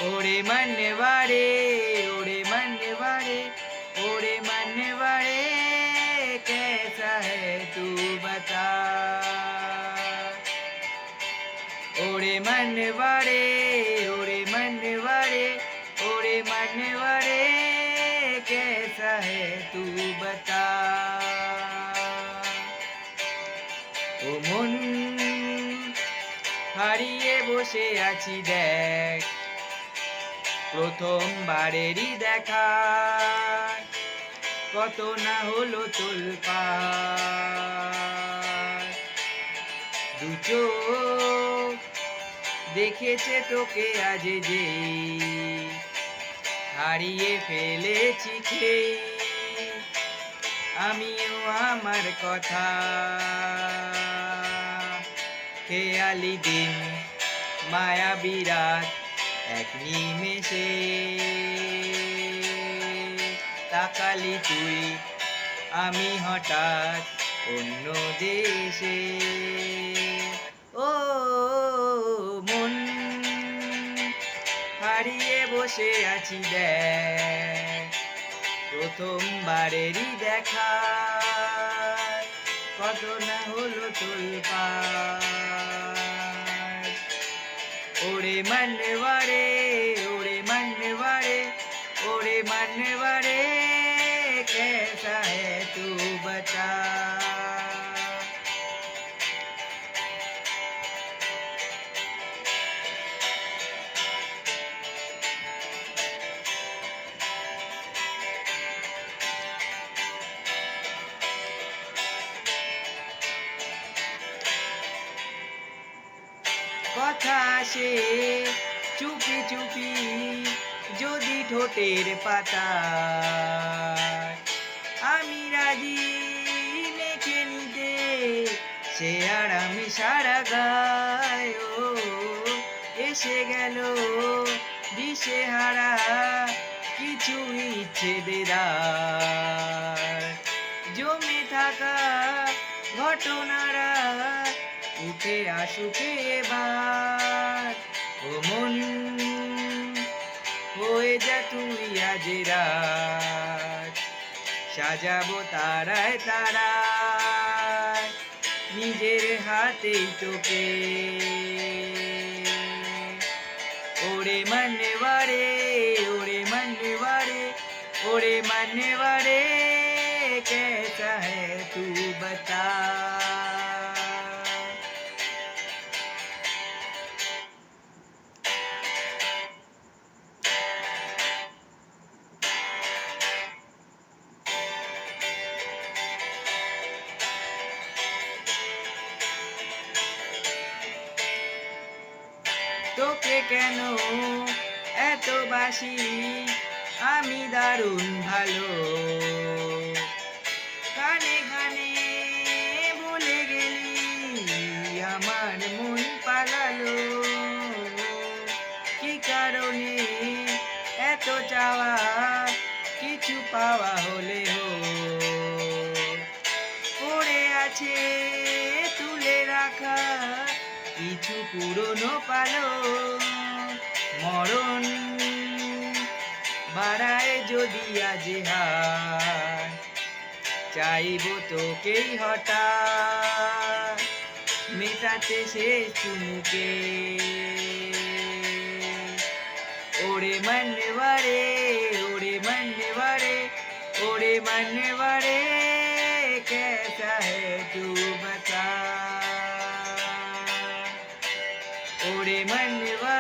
ओरे मनवाड़े ओरे मनवाड़े ओरे मनवाड़े कैसा है तू बता। ओरे मनवाड़े ओरे मनवाड़े ओरे मनवाड़े कैसा है तू बता। ও মন হারিয়ে বসে আছি দেখ প্রথমবারেরই দেখা কত না হলো তোলপাড় দু চোখ দেখেছে তোকে আজ যে হারিয়ে ফেলেছি খেয়ে আমিও আমার কথা খেয়ালি দিন মায়াবী রাত এক নিমেষে তাকালি তুই আমি হঠাৎ অন্য দেশে। ও মন হারিয়ে বসে আছি দেখ প্রথমবারেরই দেখা কত না হলো তোলপাড়। ওরে मनवाड़े ओरे मनवाड़े ओरे मनवाड़े कैसा है तू बता। কথা আসে চুপি চুপি যদি ঠোঁটের পাতা আমি রাজি মেখে নিতে সে আর আমি সারা গায় এসে গেল দিশে হারা কিছু ইচ্ছে দেদার জমে থাকা ঘটনারা উঠে আসুকে এবার। ও মন হয়ে যা তুই আজ রাত সাজাবো তারায় তারায় নিজের হাতেই তোকে। ওরে मनवाड़े ओरे मनवाड़े ओरे मनवाड़े कैसा है तू बता। তোকে কেন এত বাসি আমি দারুণ ভালো কানে কানে বলে গেলি আমার মন পালালো কি কারণে এত চাওয়া কিছু পাওয়া হলেও পড়ে আছে তুলে রাখা কিছু পুরনো পালো মরণ বাড়ায় যদি আজ হার চাইব তোকেই হঠাৎ মেটাতে শেষ চুমুকে। ওরে मनवाड़े ओरे मनवाड़े ओरे मनवाड़े कैसा है तू बता। ओरे मनवाड़े